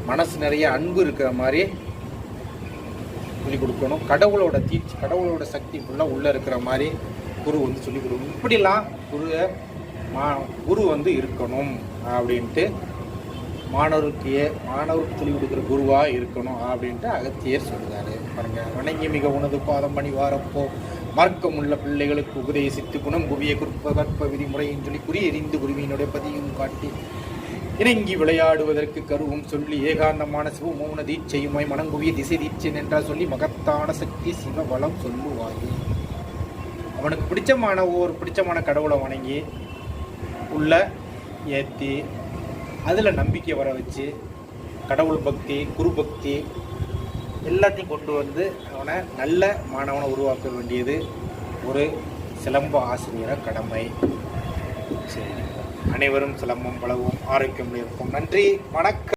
மனசு நிறைய அன்பு இருக்கிற மாதிரி சொல்லிக் கொடுக்கணும். கடவுளோட தீட்சி, கடவுளோட சக்தி ஃபுல்லாக உள்ளே இருக்கிற மாதிரி குரு வந்து சொல்லிக் கொடுக்கணும். இப்படிலாம் குரு வந்து இருக்கணும் அப்படின்ட்டு மாணவருக்கு சொல்லிக் கொடுக்குற குருவாக இருக்கணும் அப்படின்ட்டு அகத்தியர் சொல்கிறாரு. பாருங்க, வணங்கி மிக உணது பாதம் பணி வாரப்போ மார்க்கம் உள்ள பிள்ளைகளுக்கு உபதேசித்து குணம் குவிய கற்ப விதிமுறைன்னு சொல்லி குறி எறிந்து குருவியினுடைய பதியும் காட்டி இணங்கி விளையாடுவதற்கு கருவும் சொல்லி ஏகாந்தமான சிவமௌன தீட்சையுமாய் மனங்குவிய திசை தீட்சை என்றால் சொல்லி மகத்தான சக்தி சிவ வளம் சொல்லுவாயே. அவனுக்கு பிடிச்சமான கடவுளை வணங்கி உள்ள ஏற்றி அதில் நம்பிக்கை வர வச்சு கடவுள் பக்தி, குரு பக்தி எல்லாத்தையும் கொண்டு வந்து அவனை நல்ல மாணவனை உருவாக்க வேண்டியது ஒரு சிலம்ப ஆசிரியர கடமை. சரி, அனைவரும் சிலம்பம் பழகும், ஆரோக்கியம் இருக்கும். நன்றி, வணக்கம்.